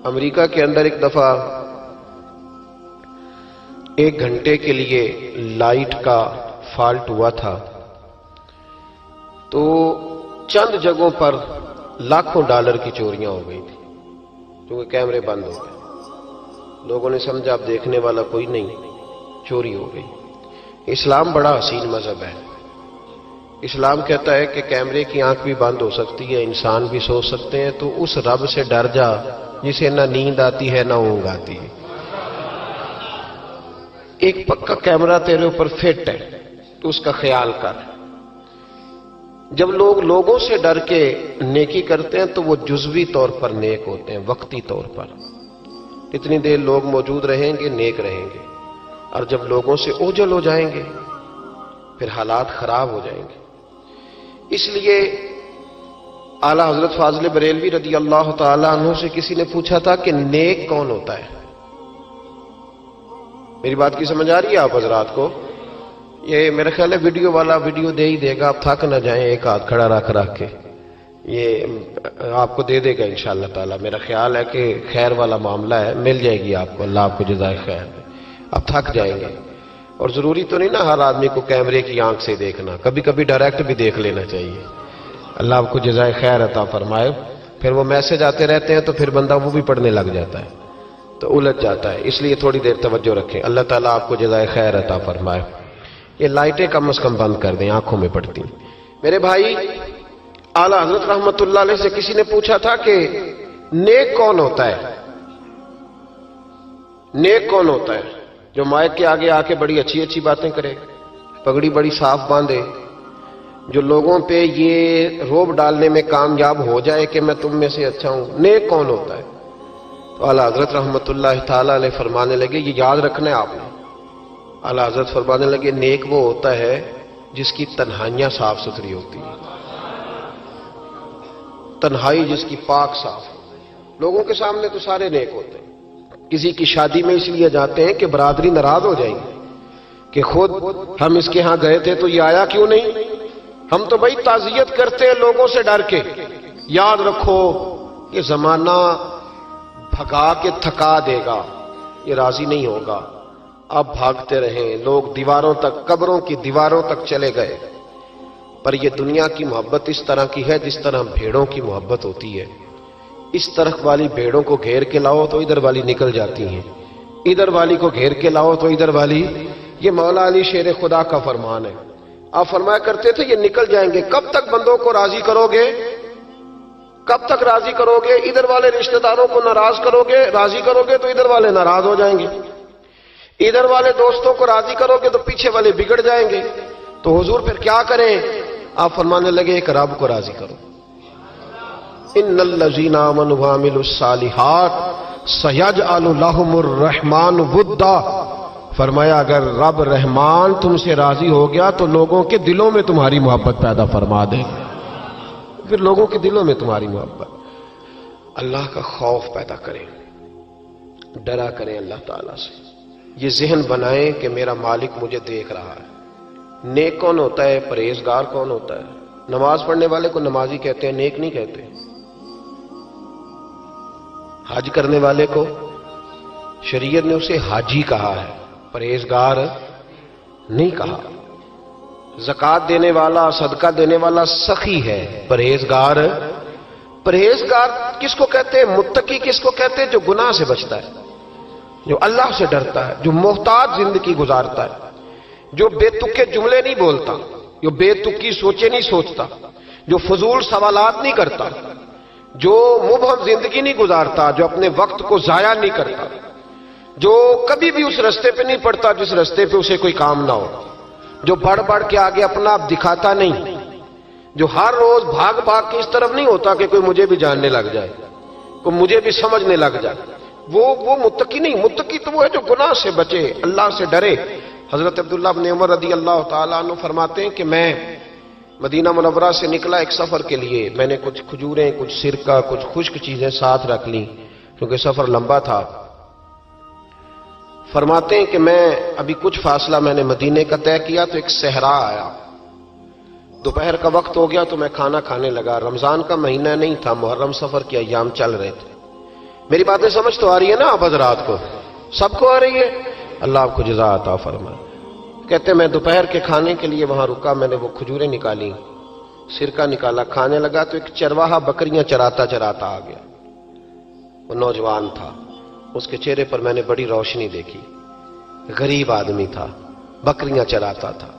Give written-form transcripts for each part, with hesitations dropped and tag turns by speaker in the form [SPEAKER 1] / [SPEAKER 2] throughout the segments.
[SPEAKER 1] امریکہ کے اندر ایک دفعہ 1 گھنٹے کے لیے لائٹ کا فالٹ ہوا تھا، تو چند جگہوں پر لاکھوں ڈالر کی چوریاں ہو گئی تھی کیونکہ کیمرے بند ہو گئے۔ لوگوں نے سمجھا اب دیکھنے والا کوئی نہیں، چوری ہو گئی۔ اسلام بڑا حسین مذہب ہے۔ اسلام کہتا ہے کہ کیمرے کی آنکھ بھی بند ہو سکتی ہے، انسان بھی سو سکتے ہیں، تو اس رب سے ڈر جا جسے نہ نیند آتی ہے نہ اونگ آتی ہے۔ ایک پکا کیمرہ تیرے اوپر فٹ ہے تو اس کا خیال کر۔ جب لوگ لوگوں سے ڈر کے نیکی کرتے ہیں تو وہ جزوی طور پر نیک ہوتے ہیں، وقتی طور پر۔ اتنی دیر لوگ موجود رہیں گے نیک رہیں گے، اور جب لوگوں سے اوجھل ہو جائیں گے پھر حالات خراب ہو جائیں گے۔ اس لیے اعلیٰ حضرت فاضل بریلوی رضی اللہ تعالی عنہ سے کسی نے پوچھا تھا کہ نیک کون ہوتا ہے؟ میری بات کی سمجھ آ رہی ہے آپ حضرات کو؟ یہ میرا خیال ہے ویڈیو والا ویڈیو دے ہی دے گا، آپ تھک نہ جائیں، ایک ہاتھ کھڑا رکھ کے یہ آپ کو دے دے گا انشاءاللہ تعالی۔ میرا خیال ہے کہ خیر والا معاملہ ہے، مل جائے گی آپ کو، اللہ آپ کو جزائے خیر دے۔ آپ تھک جائیں گے، اور ضروری تو نہیں نا ہر آدمی کو کیمرے کی آنکھ سے دیکھنا، کبھی کبھی ڈائریکٹ بھی دیکھ لینا چاہیے۔ اللہ آپ کو جزائے خیر عطا فرمائے۔ پھر وہ میسج آتے رہتے ہیں تو پھر بندہ وہ بھی پڑھنے لگ جاتا ہے تو الجھ جاتا ہے، اس لیے تھوڑی دیر توجہ رکھیں۔ اللہ تعالیٰ آپ کو جزائے خیر عطا فرمائے۔ یہ لائٹیں کم از کم بند کر دیں، آنکھوں میں پڑتی ہیں۔ میرے بھائی، اعلیٰ حضرت رحمت اللہ علیہ سے کسی نے پوچھا تھا کہ نیک کون ہوتا ہے؟ نیک کون ہوتا ہے؟ جو مائک کے آگے آ کے بڑی اچھی اچھی باتیں کرے، پگڑی بڑی صاف باندھے، جو لوگوں پہ یہ روب ڈالنے میں کامیاب ہو جائے کہ میں تم میں سے اچھا ہوں، نیک کون ہوتا ہے؟ تو اعلیٰ حضرت رحمت اللہ تعالیٰ علیہ فرمانے لگے، یہ یاد رکھنا ہے آپ نے۔ اعلیٰ حضرت فرمانے لگے، نیک وہ ہوتا ہے جس کی تنہائیاں صاف ستھری ہوتی ہیں، تنہائی جس کی پاک صاف۔ لوگوں کے سامنے تو سارے نیک ہوتے ہیں، کسی کی شادی میں اس لیے جاتے ہیں کہ برادری ناراض ہو جائیں گے کہ خود ہم اس کے ہاں گئے تھے تو یہ آیا کیوں نہیں؟ ہم تو بھائی تعزیت کرتے ہیں لوگوں سے ڈر کے۔ یاد رکھو یہ زمانہ بھگا کے تھکا دے گا، یہ راضی نہیں ہوگا۔ اب بھاگتے رہیں، لوگ دیواروں تک، قبروں کی دیواروں تک چلے گئے، پر یہ دنیا کی محبت اس طرح کی ہے جس طرح بھیڑوں کی محبت ہوتی ہے۔ اس طرف والی بھیڑوں کو گھیر کے لاؤ تو ادھر والی نکل جاتی ہیں، ادھر والی کو گھیر کے لاؤ تو ادھر والی۔ یہ مولا علی شیر خدا کا فرمان ہے۔ آپ فرمایا کرتے تھے یہ نکل جائیں گے۔ کب تک بندوں کو راضی کرو گے؟ کب تک راضی کرو گے؟ ادھر والے رشتہ داروں کو ناراض کرو گے، راضی کرو گے تو ادھر والے ناراض ہو جائیں گے، ادھر والے دوستوں کو راضی کرو گے تو پیچھے والے بگڑ جائیں گے۔ تو حضور پھر کیا کریں؟ آپ فرمانے لگے ایک رب کو راضی کرو۔ ان الذین آمنوا وعملوا الصالحات سیجعل لهم الرحمن ودا۔ فرمایا اگر رب رحمان تم سے راضی ہو گیا تو لوگوں کے دلوں میں تمہاری محبت پیدا فرما دے گا، پھر لوگوں کے دلوں میں تمہاری محبت۔ اللہ کا خوف پیدا کریں، ڈرا کریں اللہ تعالیٰ سے، یہ ذہن بنائیں کہ میرا مالک مجھے دیکھ رہا ہے۔ نیک کون ہوتا ہے؟ پرہیزگار کون ہوتا ہے؟ نماز پڑھنے والے کو نمازی کہتے ہیں، نیک نہیں کہتے۔ حج کرنے والے کو شریعت نے اسے حاجی کہا ہے، پرہیزگار نہیں کہا۔ زکوٰۃ دینے والا، صدقہ دینے والا سخی ہے، پرہیزگار۔ پرہیزگار کس کو کہتے ہیں؟ متقی کس کو کہتے ہیں؟ جو گناہ سے بچتا ہے، جو اللہ سے ڈرتا ہے، جو محتاط زندگی گزارتا ہے، جو بے تکے جملے نہیں بولتا، جو بے تکی سوچے نہیں سوچتا، جو فضول سوالات نہیں کرتا، جو مبہم زندگی نہیں گزارتا، جو اپنے وقت کو ضائع نہیں کرتا، جو کبھی بھی اس رستے پہ نہیں پڑتا جس رستے پہ اسے کوئی کام نہ ہو، جو بڑھ بڑھ کے آگے اپنا آپ دکھاتا نہیں، جو ہر روز بھاگ بھاگ کے اس طرف نہیں ہوتا کہ کوئی مجھے بھی جاننے لگ جائے، کوئی مجھے بھی سمجھنے لگ جائے، وہ متقی نہیں۔ متقی تو وہ ہے جو گناہ سے بچے، اللہ سے ڈرے۔ حضرت عبداللہ بن عمر رضی اللہ تعالیٰ عنہ فرماتے ہیں کہ میں مدینہ منورہ سے نکلا ایک سفر کے لیے، میں نے کچھ کھجوریں، کچھ سرکہ، کچھ خشک چیزیں ساتھ رکھ لیں کیونکہ سفر لمبا تھا۔ فرماتے ہیں کہ میں ابھی کچھ فاصلہ میں نے مدینے کا طے کیا تو ایک صحرا آیا، دوپہر کا وقت ہو گیا تو میں کھانا کھانے لگا۔ رمضان کا مہینہ نہیں تھا، محرم سفر کے ایام چل رہے تھے۔ میری باتیں سمجھ تو آ رہی ہے نا آپ حضرات کو؟ سب کو آ رہی ہے؟ اللہ آپ کو جزا عطا فرمائے۔ کہتے ہیں میں دوپہر کے کھانے کے لیے وہاں رکا، میں نے وہ کھجوریں نکالی، سرکہ نکالا، کھانے لگا تو ایک چرواہا بکریاں چراتا چراتا آ گیا۔ وہ نوجوان تھا، اس کے چہرے پر میں نے بڑی روشنی دیکھی، غریب آدمی تھا، بکریاں چراتا تھا۔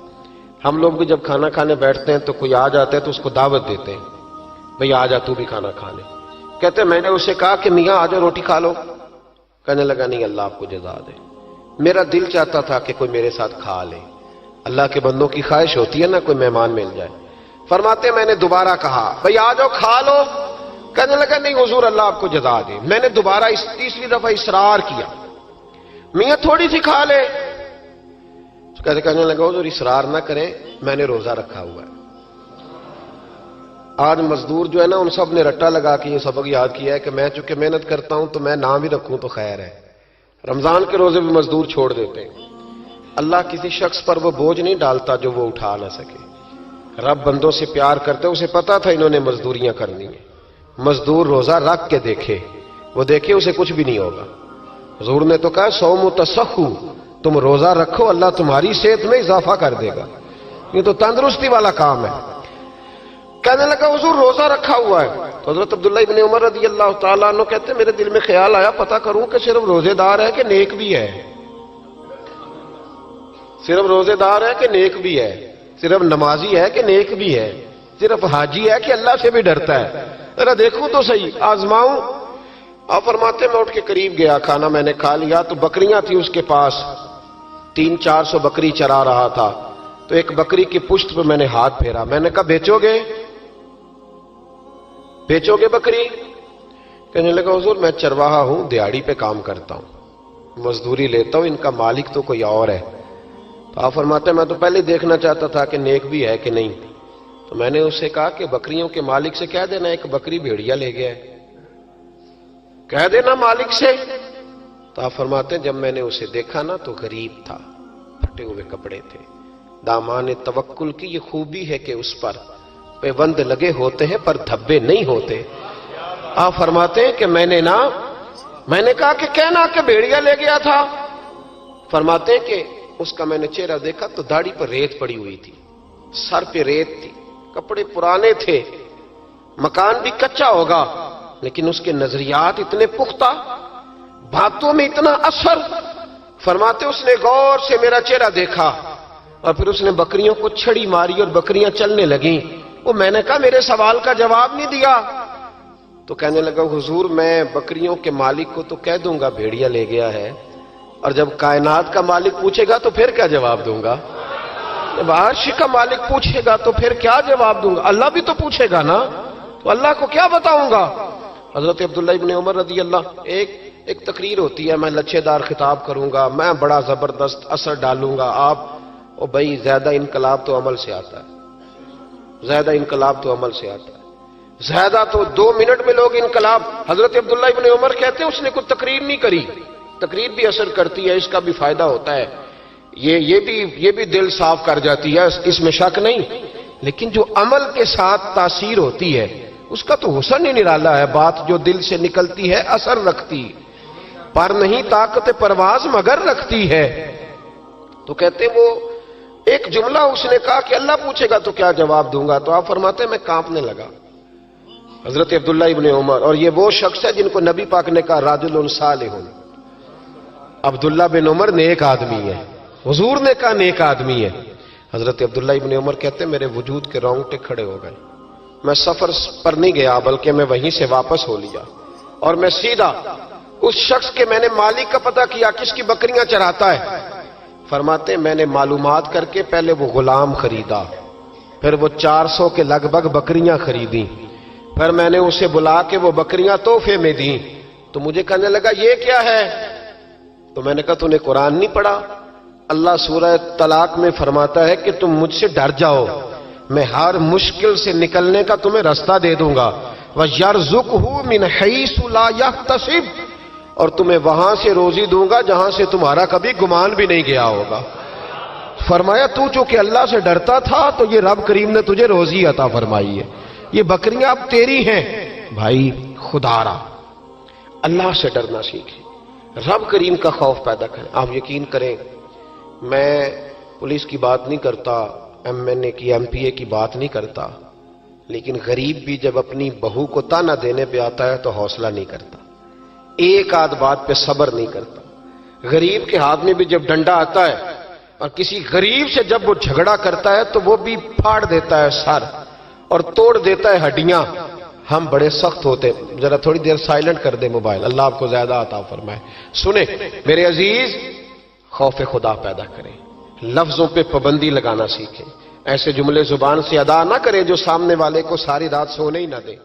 [SPEAKER 1] ہم لوگ بھی جب کھانا کھانے بیٹھتے ہیں تو کوئی آ جاتا ہے تو اس کو دعوت دیتے ہیں، بھئی آ جا تو بھی کھانا کھا لے۔ کہتے ہیں میں نے اسے کہا کہ میاں آ جا روٹی کھا لو۔ کہنے لگا نہیں، اللہ آپ کو جزا دے، میرا دل چاہتا تھا کہ کوئی میرے ساتھ کھا لے۔ اللہ کے بندوں کی خواہش ہوتی ہے نا کوئی مہمان مل جائے۔ فرماتے ہیں میں نے دوبارہ کہا بھئی آ جاؤ کھا لو۔ کہنے لگا نہیں حضور اللہ آپ کو جزا دے۔ میں نے دوبارہ تیسری دفعہ اصرار کیا، میاں تھوڑی سی کھا لے۔ کہنے لگا حضور اصرار نہ کریں، میں نے روزہ رکھا ہوا ہے۔ آج مزدور جو ہے نا ان سب نے رٹا لگا کے یہ سبق یاد کیا ہے کہ میں چونکہ محنت کرتا ہوں تو میں نام بھی رکھوں تو خیر ہے۔ رمضان کے روزے بھی مزدور چھوڑ دیتے ہیں۔ اللہ کسی شخص پر وہ بوجھ نہیں ڈالتا جو وہ اٹھا نہ سکے۔ رب بندوں سے پیار کرتے، اسے پتا تھا انہوں نے مزدوریاں کرنی ہیں۔ مزدور روزہ رکھ کے دیکھے، وہ دیکھے اسے کچھ بھی نہیں ہوگا۔ حضور نے تو کہا صوم تصحو، تم روزہ رکھو اللہ تمہاری صحت میں اضافہ کر دے گا، یہ تو تندرستی والا کام ہے۔ کہنے لگا حضور روزہ رکھا ہوا ہے۔ تو حضرت عبداللہ ابن عمر رضی اللہ تعالیٰ عنہ کہتے ہیں میرے دل میں خیال آیا پتہ کروں کہ صرف روزے دار ہے کہ نیک بھی ہے، صرف روزے دار ہے کہ نیک بھی ہے، صرف نمازی ہے کہ نیک بھی ہے، صرف حاجی ہے کہ اللہ سے بھی ڈرتا ہے، ذرا دیکھوں تو صحیح، آزماؤں۔ آپ فرماتے میں اٹھ کے قریب گیا، کھانا میں نے کھا لیا تو بکریاں تھیں اس کے پاس، 300-400 بکری چرا رہا تھا۔ تو ایک بکری کی پشت پہ میں نے ہاتھ پھیرا، میں نے کہا بیچو گے؟ بیچو گے بکری؟ کہنے لگا حضور میں چرواہا ہوں، دیہڑی پہ کام کرتا ہوں، مزدوری لیتا ہوں، ان کا مالک تو کوئی اور ہے۔ تو آپ فرماتے ہیں میں تو پہلے دیکھنا چاہتا تھا کہ نیک بھی ہے کہ نہیں۔ تو میں نے اس سے کہا کہ بکریوں کے مالک سے کہہ دینا ایک بکری بھیڑیا لے گیا ہے، کہہ دینا مالک سے۔ تو آپ فرماتے ہیں جب میں نے اسے دیکھا نا تو غریب تھا، پھٹے ہوئے کپڑے تھے۔ دامان توکل کی یہ خوبی ہے کہ اس پر پیوند لگے ہوتے ہیں پر دھبے نہیں ہوتے۔ آپ فرماتے ہیں کہ میں نے کہا کہ کہنا کہ بھیڑیا لے گیا تھا۔ فرماتے ہیں کہ اس کا میں نے چہرہ دیکھا تو داڑھی پر ریت پڑی ہوئی تھی، سر پہ ریت تھی، کپڑے پرانے تھے، مکان بھی کچا ہوگا لیکن اس کے نظریات اتنے پختہ، باتوں میں اتنا اثر۔ فرماتے اس نے غور سے میرا چہرہ دیکھا اور پھر اس نے بکریوں کو چھڑی ماری اور بکریاں چلنے لگیں۔ وہ میں نے کہا میرے سوال کا جواب نہیں دیا۔ تو کہنے لگا حضور میں بکریوں کے مالک کو تو کہہ دوں گا بھیڑیا لے گیا ہے، اور جب کائنات کا مالک پوچھے گا تو پھر کیا جواب دوں گا؟ جب عرش کا مالک پوچھے گا تو پھر کیا جواب دوں گا؟ اللہ بھی تو پوچھے گا نا، تو اللہ کو کیا بتاؤں گا؟ حضرت عبداللہ ابن عمر رضی اللہ، ایک تقریر ہوتی ہے، میں لچھے دار خطاب کروں گا، میں بڑا زبردست اثر ڈالوں گا، آپ او بھائی زیادہ انقلاب تو عمل سے آتا ہے، زیادہ انقلاب تو عمل سے آتا ہے، زیادہ تو 2 منٹ میں لوگ انقلاب۔ حضرت عبداللہ ابن عمر کہتے ہیں اس نے کوئی تقریر نہیں کری، تقریر بھی اثر کرتی ہے، اس کا بھی فائدہ ہوتا ہے، یہ بھی دل صاف کر جاتی ہے، اس میں شک نہیں، لیکن جو عمل کے ساتھ تاثیر ہوتی ہے اس کا تو حسن ہی نرالا ہے۔ بات جو دل سے نکلتی ہے اثر رکھتی، پر نہیں طاقت پرواز مگر رکھتی ہے۔ تو کہتے وہ ایک جملہ اس نے کہا کہ اللہ پوچھے گا تو کیا جواب دوں گا؟ تو آپ فرماتے ہیں میں کانپنے لگا۔ حضرت عبداللہ ابن عمر، اور یہ وہ شخص ہے جن کو نبی پاک نے کہا رجل صالح، عبداللہ بن عمر نیک آدمی ہے، حضور نے کہا نیک آدمی ہے۔ حضرت عبداللہ ابن عمر کہتے ہیں میرے وجود کے رونگٹے کھڑے ہو گئے، میں سفر پر نہیں گیا بلکہ میں وہیں سے واپس ہو لیا اور میں سیدھا اس شخص کے میں نے مالک کا پتہ کیا کس کی بکریاں چراتا ہے۔ فرماتے ہیں میں نے معلومات کر کے پہلے وہ غلام خریدا، پھر وہ 400 کے لگ بھگ بکریاں خریدیں، پھر میں نے اسے بلا کے وہ بکریاں تحفے میں دیں۔ تو مجھے کہنے لگا یہ کیا ہے؟ تو میں نے کہا تو نے قرآن نہیں پڑھا؟ اللہ سورہ طلاق میں فرماتا ہے کہ تم مجھ سے ڈر جاؤ، میں ہر مشکل سے نکلنے کا تمہیں راستہ دے دوں گا، وَيَرْزُقْهُ مِنْ حَيْثُ لَا يَحْتَسِبُ، اور تمہیں وہاں سے روزی دوں گا جہاں سے تمہارا کبھی گمان بھی نہیں گیا ہوگا۔ فرمایا تو چونکہ اللہ سے ڈرتا تھا تو یہ رب کریم نے تجھے روزی عطا فرمائی ہے، یہ بکریاں اب تیری ہیں۔ بھائی خدا را اللہ سے ڈرنا سیکھیں، رب کریم کا خوف پیدا کریں۔ آپ یقین کریں، میں پولیس کی بات نہیں کرتا، ایم این اے کی، ایم پی اے کی بات نہیں کرتا، لیکن غریب بھی جب اپنی بہو کو تانا دینے پہ آتا ہے تو حوصلہ نہیں کرتا، ایک آدھ بات پہ صبر نہیں کرتا۔ غریب کے ہاتھ میں بھی جب ڈنڈا آتا ہے اور کسی غریب سے جب وہ جھگڑا کرتا ہے تو وہ بھی پھاڑ دیتا ہے سر اور توڑ دیتا ہے ہڈیاں۔ ہم بڑے سخت ہوتے ہیں۔ ذرا تھوڑی دیر سائلنٹ کر دے موبائل، اللہ آپ کو زیادہ عطا فرمائے۔ سنیں میرے عزیز، خوف خدا پیدا کریں، لفظوں پہ پابندی لگانا سیکھیں، ایسے جملے زبان سے ادا نہ کریں جو سامنے والے کو ساری رات سونے ہی نہ دیں۔